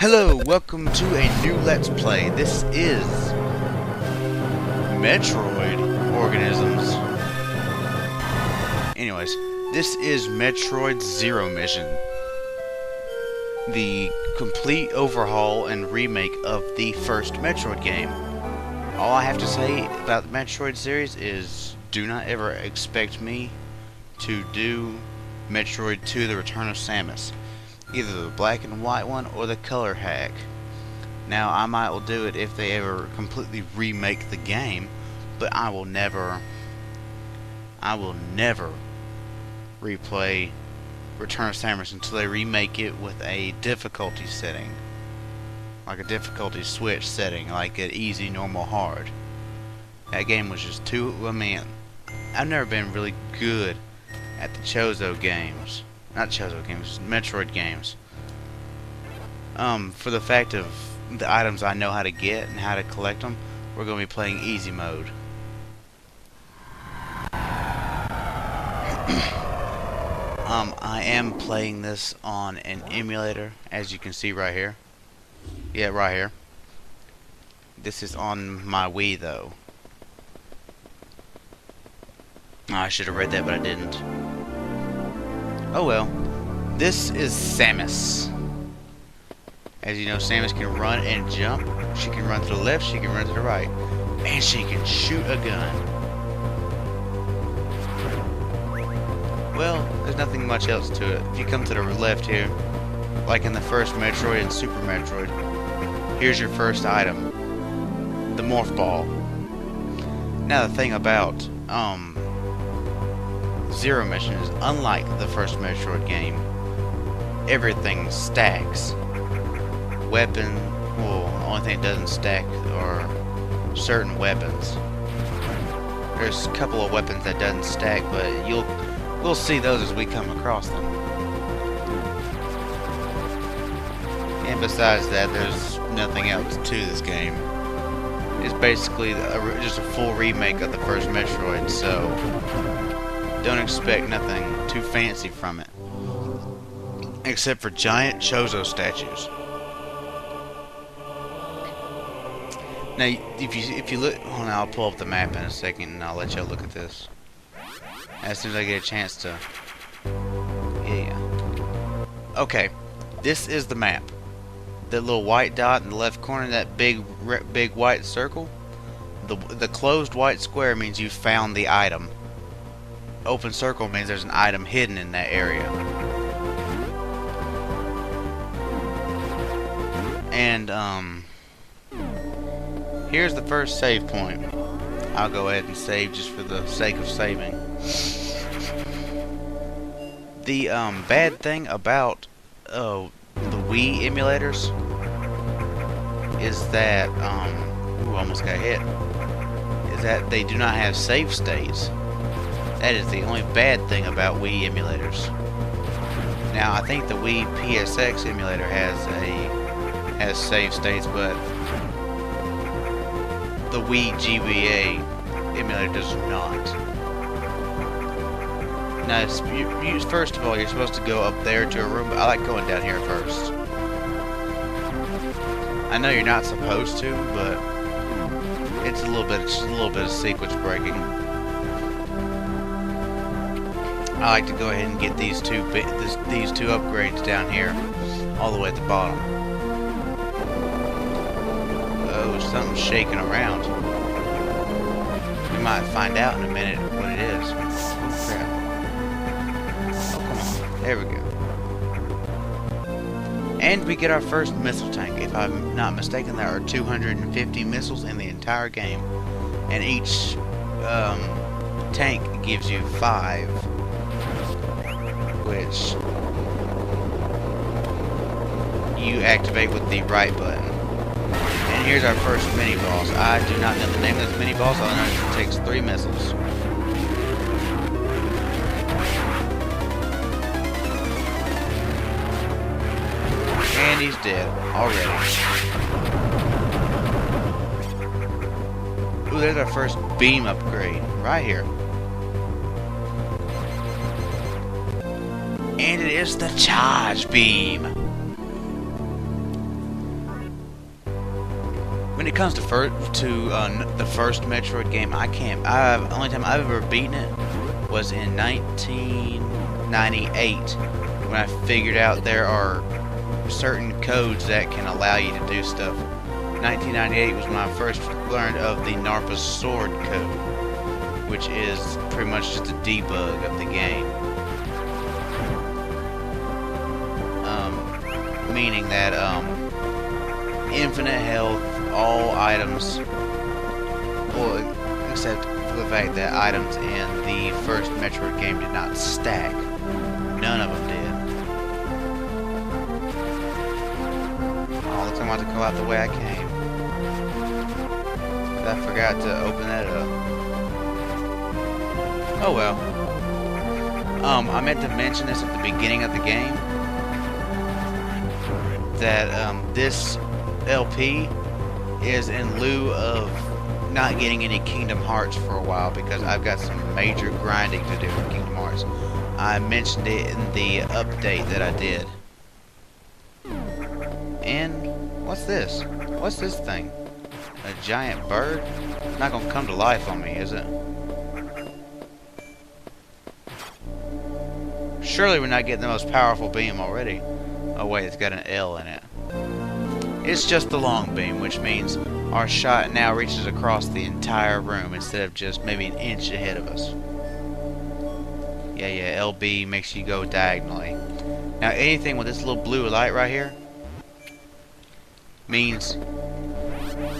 Hello, welcome to a new Let's Play. This is Metroid Organisms. Anyways, this is Metroid Zero Mission, the complete overhaul and remake of the first Metroid game. All I have to say about the Metroid series is do not ever expect me to do Metroid 2: The Return of Samus. Either the black and white one or the color hack. Now I might will do it if they ever completely remake the game, but I will never replay Return of Samus until they remake it with a difficulty setting. Like a difficulty switch setting, like an easy, normal, hard. That game was just too, I've never been really good at the Chozo games. Not Chozo games, Metroid games. For the fact of the items I know how to get and how to collect them, we're going to be playing easy mode. I am playing this on an emulator, as you can see right here. Yeah, right here. This is on my Wii, though. Oh, I should have read that, but I didn't. Oh well. This is Samus. As you know, Samus can run and jump. She can run to the left, she can run to the right. And she can shoot a gun. Well, there's nothing much else to it. If you come to the left here, like in the first Metroid and Super Metroid, here's your first item. The Morph Ball. Now the thing about, Zero Mission is unlike the first Metroid game. Everything stacks. Weapon, well, the only thing that doesn't stack are certain weapons. There's a couple of weapons that doesn't stack, but we'll see those as we come across them. And besides that, there's nothing else to this game. It's basically just a full remake of the first Metroid, so don't expect nothing too fancy from it. Except for giant Chozo statues. Now, if you look, hold on, I'll pull up the map in a second and I'll let y'all look at this. As soon as I get a chance to. Yeah. Okay, this is the map. That little white dot in the left corner, that big white circle. The closed white square means you found the item. Open circle means there's an item hidden in that area. And here's the first save point. I'll go ahead and save just for the sake of saving. The bad thing about the Wii emulators is that ooh, almost got hit. Is that they do not have save states. That is the only bad thing about Wii emulators. Now I think the Wii PSX emulator has save states, but the Wii GBA emulator does not. Now, first of all, you're supposed to go up there to a room, but I like going down here first. I know you're not supposed to, but it's just a little bit of sequence breaking. I like to go ahead and get these two upgrades down here, all the way at the bottom. Oh, something's shaking around. We might find out in a minute what it is. Oh crap! Oh, come on. There we go. And we get our first missile tank. If I'm not mistaken, there are 250 missiles in the entire game, and each tank gives you 5. Which you activate with the right button. And here's our first mini boss. I do not know the name of this mini boss. All I know is it takes 3 missiles. And he's dead already. Ooh, there's our first beam upgrade right here. And it is the charge beam. when it comes to the first Metroid game, only time I've ever beaten it was in 1998 when I figured out there are certain codes that can allow you to do stuff. 1998 was when I first learned of the Narpa's Sword code, which is pretty much just a debug of the game. Meaning that infinite health, all items, well, except for the fact that items in the first Metroid game did not stack. None of them did. Oh, looks like I'm about to go out the way I came. I forgot to open that up. Oh well. I meant to mention this at the beginning of the game, that this LP is in lieu of not getting any Kingdom Hearts for a while, because I've got some major grinding to do with Kingdom Hearts. I mentioned it in the update that I did. And what's this? What's this thing? A giant bird? Not gonna come to life on me, is it? Surely we're not getting the most powerful beam already. Oh wait, it's got an L in it. It's just the long beam, which means our shot now reaches across the entire room instead of just maybe an inch ahead of us. Yeah, LB makes you go diagonally. Now anything with this little blue light right here means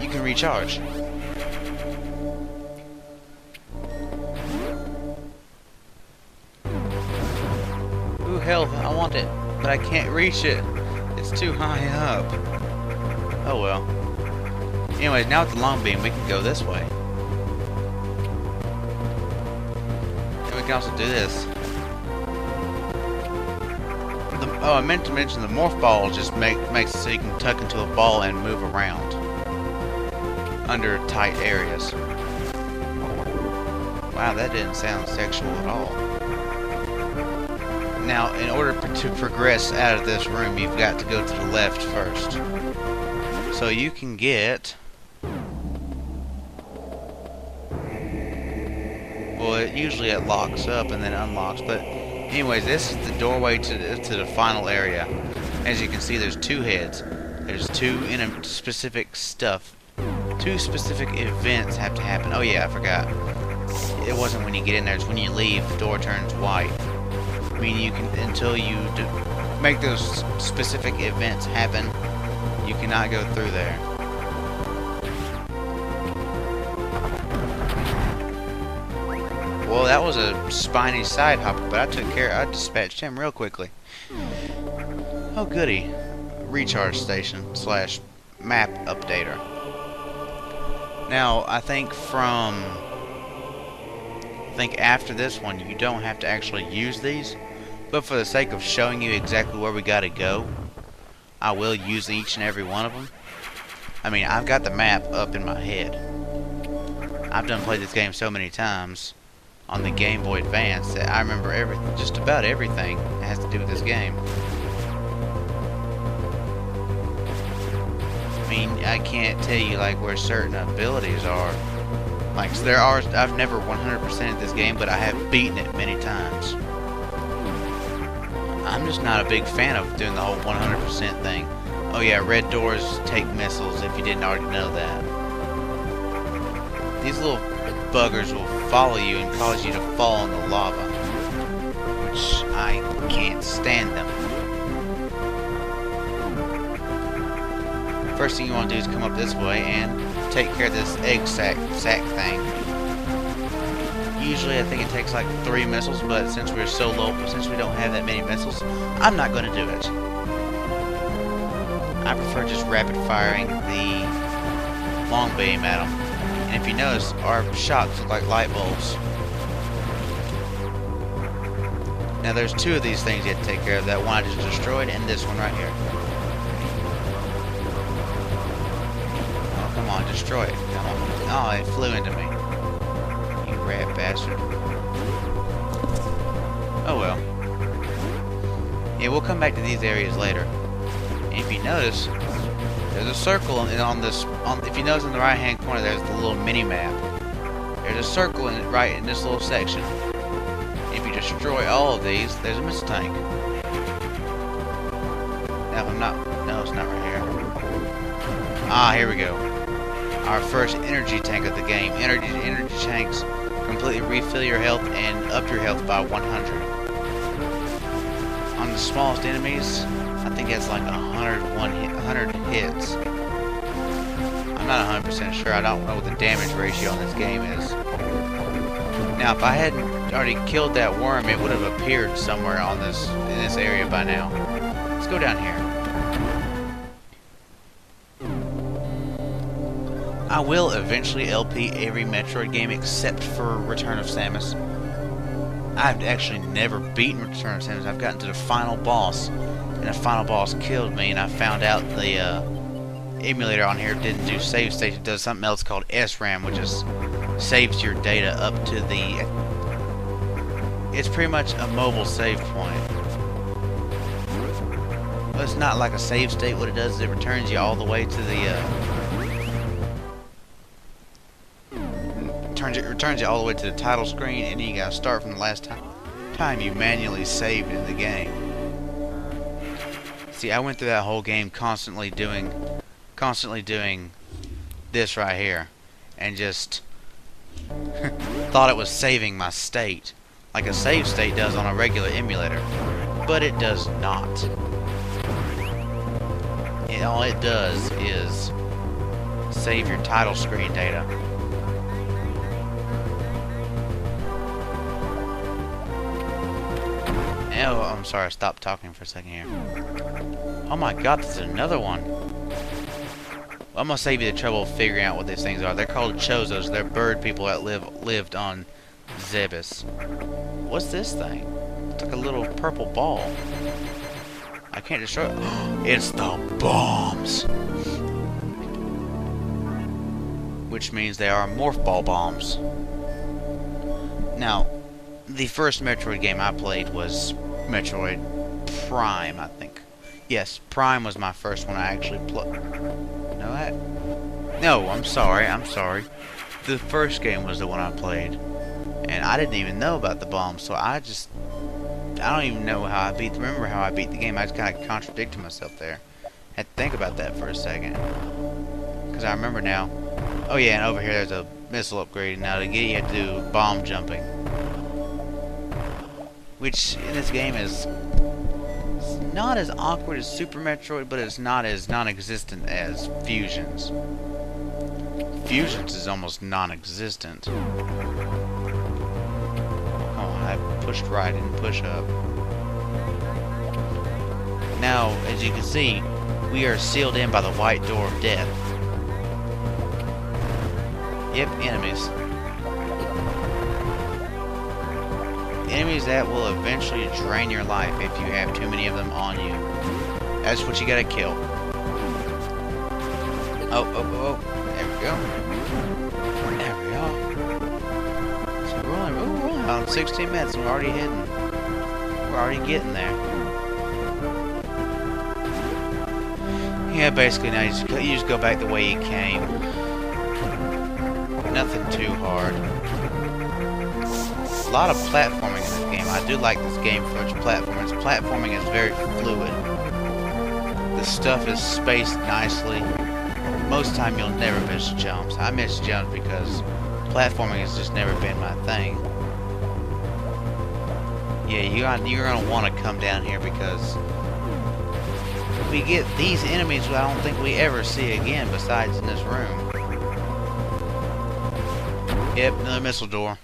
you can recharge. Ooh, health, I want it, but I can't reach it. It's too high up. Oh well. Anyways, now with the long beam, we can go this way. And we can also do this. Oh, I meant to mention the morph ball just makes it so you can tuck into a ball and move around under tight areas. Wow, that didn't sound sexual at all. Now, in order to progress out of this room, you've got to go to the left first. So you can get... well, usually it locks up and then unlocks, but anyways, this is the doorway to the final area. As you can see, there's two heads. There's two specific stuff. Two specific events have to happen. Oh yeah, I forgot. It wasn't when you get in there, it's when you leave, the door turns white. I mean, you can, until you make those specific events happen, you cannot go through there. Well, that was a spiny side hopper, but I dispatched him real quickly. Oh goody. Recharge station slash map updater. Now, I think after this one, you don't have to actually use these, but for the sake of showing you exactly where we gotta go, I will use each and every one of them. I mean, I've got the map up in my head. I've done played this game so many times on the Game Boy Advance that I remember just about everything that has to do with this game. I mean, I can't tell you like where certain abilities are. Like, so I've never 100%ed this game, but I have beaten it many times. I'm just not a big fan of doing the whole 100% thing. Oh yeah, red doors take missiles, if you didn't already know that. These little buggers will follow you and cause you to fall in the lava, which I can't stand them. First thing you want to do is come up this way and take care of this egg sack thing. Usually I think it takes like 3 missiles, but since we're so low, since we don't have that many missiles, I'm not going to do it. I prefer just rapid firing the long beam at them. And if you notice, our shots look like light bulbs. Now there's 2 of these things you have to take care of. That one I just destroyed and this one right here. Oh, come on, destroy it. Come on. Oh, it flew into me. You rat bastard. Oh well. Yeah, we'll come back to these areas later. And if you notice, There's a circle on this. If you notice in the right-hand corner, there's the little mini map. There's a circle right in this little section. If you destroy all of these, there's a missile tank. Now, if I'm not, no, it's not right here. Ah, here we go. Our first energy tank of the game. Energy tanks completely refill your health and up your health by 100. On the smallest enemies, I think it's like 100 hits. I'm not 100% sure. I don't know what the damage ratio on this game is. Now, if I hadn't already killed that worm, it would have appeared somewhere in this area by now. Let's go down here. I will eventually LP every Metroid game except for Return of Samus. I've actually never beaten Return of Samus. I've gotten to the final boss, and the final boss killed me, and I found out the emulator on here didn't do save state. It does something else called SRAM, which is saves your data up to the... It's pretty much a mobile save point. But it's not like a save state. What it does is it returns you all the way to the... It returns you all the way to the title screen, and you gotta start from the last time you manually saved in the game. See, I went through that whole game constantly doing this right here, and just thought it was saving my state, like a save state does on a regular emulator, but it does not. All it does is save your title screen data. Oh, I'm sorry, I stopped talking for a second here. Oh my god, this is another one. Well, I'm gonna save you the trouble of figuring out what these things are. They're called chozos. They're bird people that lived on Zebes. What's this thing? It's like a little purple ball. I can't destroy it. It's the bombs! Which means they are morph ball bombs. Now, the first Metroid game I played was Metroid Prime, I think. Yes, Prime was my first one I actually played. No, I'm sorry. The first game was the one I played. And I didn't even know about the bombs, so I don't even know how remember how I beat the game. I just kind of contradicted myself there. Had to think about that for a second. Because I remember now. Oh yeah, and over here there's a missile upgrade. Now to get it, you have to do bomb jumping. Which in this game is not as awkward as Super Metroid, but it's not as non-existent as Fusions. Fusions is almost non-existent. Oh, I pushed right and push up. Now, as you can see, we are sealed in by the white door of death. Yep, enemies. Enemies that will eventually drain your life if you have too many of them on you. That's what you gotta kill. Oh. There we go. There we are. So we're only on 16 minutes and we're already hitting. We're already getting there. Yeah, basically now you just go back the way you came. Nothing too hard. A lot of platforming in this game. I do like this game for its platforming. Its platforming is very fluid. The stuff is spaced nicely. Most of the time you'll never miss jumps. I miss jumps because platforming has just never been my thing. Yeah, you're gonna want to come down here because we get these enemies I don't think we ever see again besides in this room. Yep, another missile door.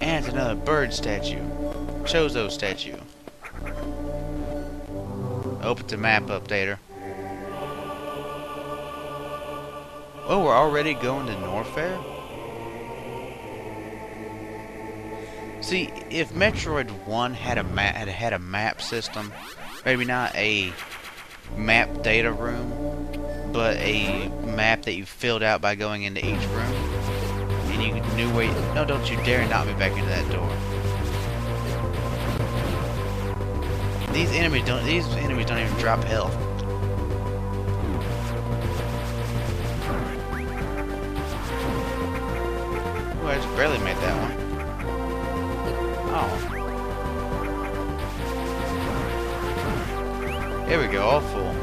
And it's another bird statue. Chozo statue. Open to map updater. Oh, we're already going to Norfair? See, if Metroid 1 had a map system, maybe not a map data room, but a map that you filled out by going into each room, and you knew where you... No, don't you dare knock me back into that door. These enemies don't even drop health. I just barely made that one. Oh. Here we go, all full.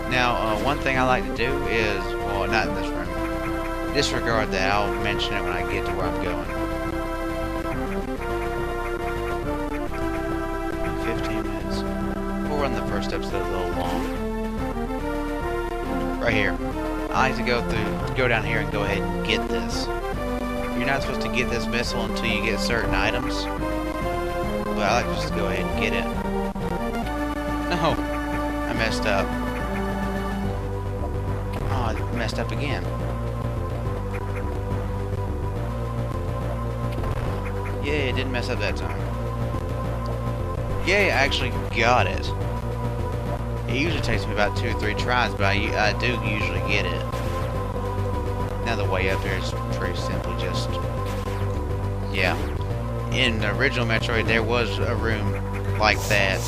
Now, one thing I like to do is, well, not in this room. Disregard that. I'll mention it when I get to where I'm going. 15 minutes. We'll run the first episode a little long. Right here. I like to go down here and go ahead and get this. You're not supposed to get this missile until you get certain items. But I like to just go ahead and get it. No! I messed up. Oh, I messed up again. Yay, I didn't mess up that time. Yay, I actually got it. It usually takes me about 2 or 3 tries, but I do usually get it. Now the way up there is pretty simple, just... yeah. In the original Metroid, there was a room like that,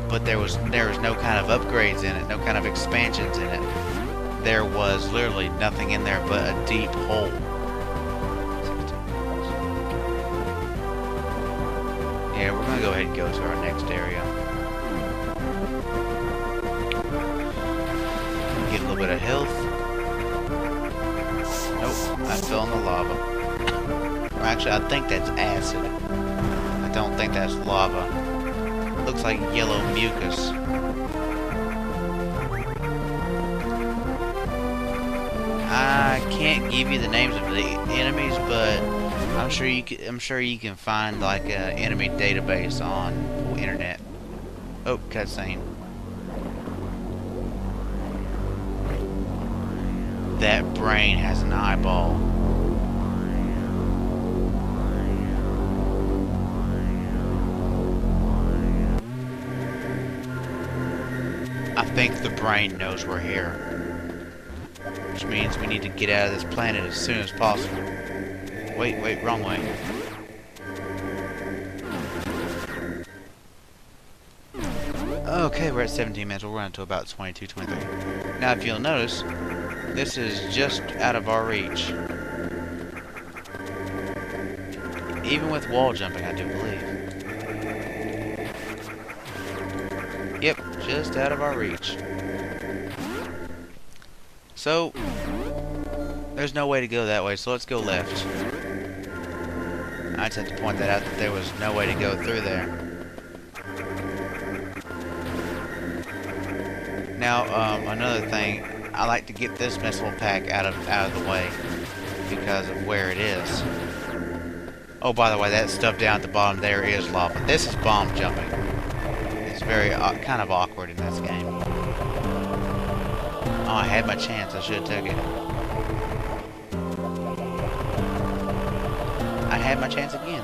but there was no kind of upgrades in it, no kind of expansions in it. There was literally nothing in there but a deep hole. Yeah, we're gonna go ahead and go to our next area. Get a little bit of health. Nope, I fell in the lava. Or actually, I think that's acid. I don't think that's lava. Looks like yellow mucus. I can't give you the names of the enemies, but I'm sure you can find like an enemy database on the internet. Oh, cutscene. That brain has an eyeball. I think the brain knows we're here. Which means we need to get out of this planet as soon as possible. Wait, wrong way. Okay, we're at 17 minutes. We'll run until about 22, 23. Now, if you'll notice, this is just out of our reach. Even with wall jumping, I do believe. Yep, just out of our reach. So, there's no way to go that way, so let's go left. I just have to point that out that there was no way to go through there. Now, another thing, I like to get this missile pack out of the way because of where it is. Oh, by the way, that stuff down at the bottom there is lava. This is bomb jumping. It's very kind of awkward in this game. Oh, I had my chance. I should have took it. I had my chance again.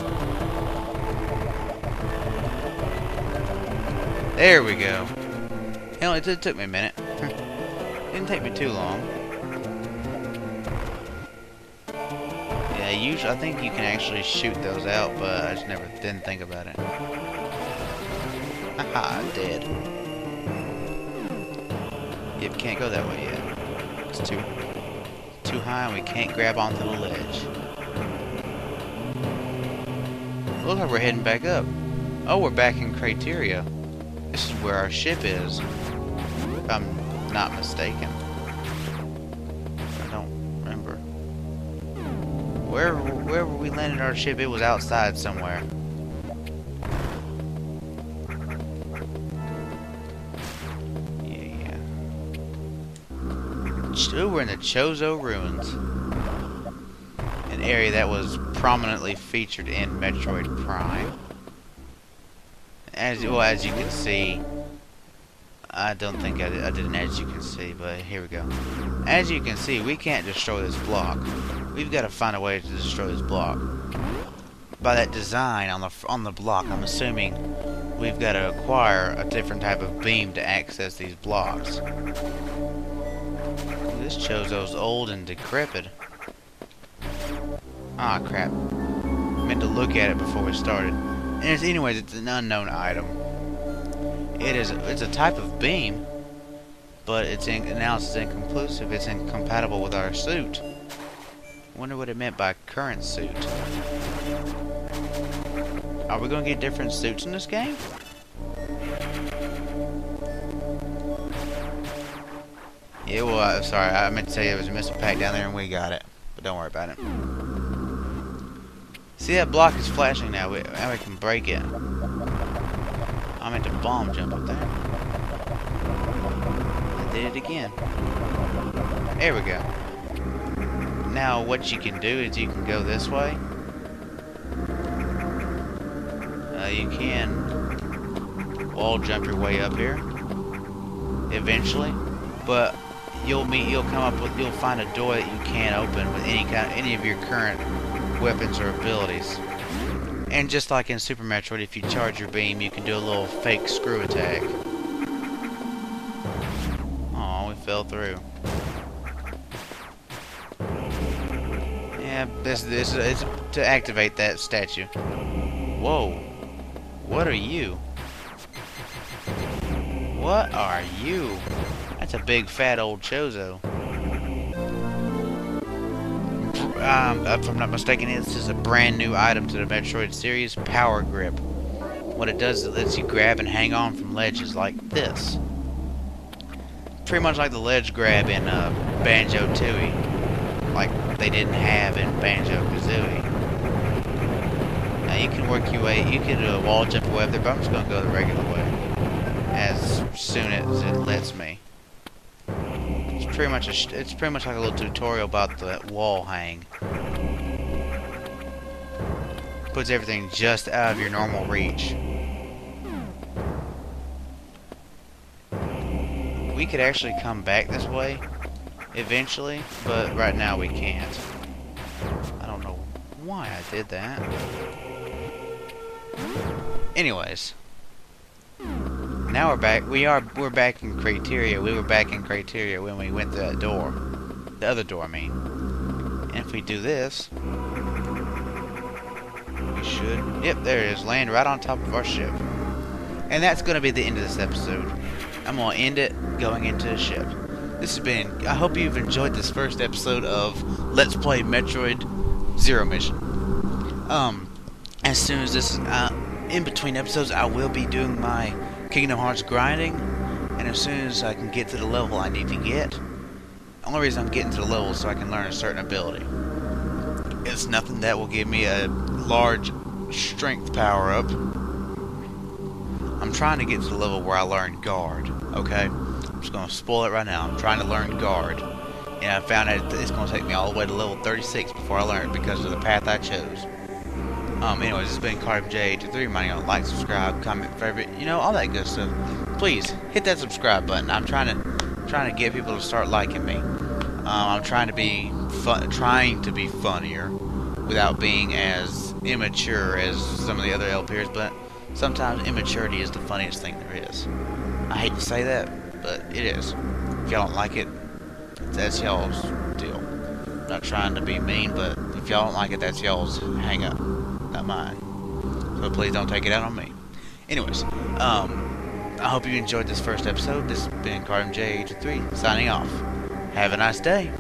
There we go. Hell, it took me a minute. Didn't take me too long. Yeah, usually I think you can actually shoot those out, but I just didn't think about it. Haha, dead. Yep, can't go that way yet. It's too high and we can't grab onto the ledge. Looks like we're heading back up. Oh, we're back in Crateria. This is where our ship is. If I'm not mistaken. I don't remember. Where we landed our ship? It was outside somewhere. Yeah. Ooh, we're in the Chozo Ruins. An area that was prominently featured in Metroid Prime. As you can see, I don't think I did an as you can see, but here we go. As you can see, we can't destroy this block. We've got to find a way to destroy this block. By that design on the block, I'm assuming we've got to acquire a different type of beam to access these blocks. This Chozo's old and decrepit. Ah, crap. Meant to look at it before we started. And anyways, it's an unknown item. It's a type of beam, but now it's inconclusive. It's incompatible with our suit. Wonder what it meant by current suit. Are we gonna get different suits in this game? Yeah, well, sorry, I meant to say there was a missile pack down there and we got it. But don't worry about it. See, that block is flashing now. Now we can break it. I meant to bomb jump up there. I did it again. There we go. Now, what you can do is you can go this way. You can wall jump your way up here eventually, but you'll find a door that you can't open with any of your current weapons or abilities. And just like in Super Metroid, if you charge your beam, you can do a little fake screw attack. Oh, we fell through. Yeah, this is to activate that statue. Whoa. What are you? What are you? That's a big fat old Chozo. If I'm not mistaken, this is a brand new item to the Metroid series, Power Grip. What it does is it lets you grab and hang on from ledges like this. Pretty much like the ledge grab in Banjo-Tooie, like they didn't have in Banjo-Kazooie. Now you can work your way, you can do a wall jump away up there, but I'm just going to go the regular way, as soon as it lets me. It's pretty much like a little tutorial about the wall hang. Puts everything just out of your normal reach. We could actually come back this way eventually, but right now we can't. I don't know why I did that. Anyways, now we're back. We're back in Criteria. We were back in Criteria when we went to that door, the other door, I mean. And if we do this, we should. Yep, there it is. Land right on top of our ship. And that's gonna be the end of this episode. I'm gonna end it going into the ship. This has been. I hope you've enjoyed this first episode of Let's Play Metroid Zero Mission. As soon as this, in between episodes, I will be doing my Kingdom Hearts grinding, and as soon as I can get to the level I need to get, the only reason I'm getting to the level is so I can learn a certain ability. It's nothing that will give me a large strength power up. I'm trying to get to the level where I learn guard, okay? I'm just going to spoil it right now. I'm trying to learn guard, and I found out it's going to take me all the way to level 36 before I learn it because of the path I chose. Anyways, this has been CardamJ83. Reminding you to like, subscribe, comment, favorite, you know, all that good stuff. Please hit that subscribe button. I'm trying to get people to start liking me. I'm trying to be funnier without being as immature as some of the other LPers, but sometimes immaturity is the funniest thing there is. I hate to say that, but it is. If y'all don't like it, that's y'all's deal. I'm not trying to be mean, but if y'all don't like it, that's y'all's hang up. Not mine. So please don't take it out on me. Anyways, I hope you enjoyed this first episode. This has been CardamJ83 signing off. Have a nice day.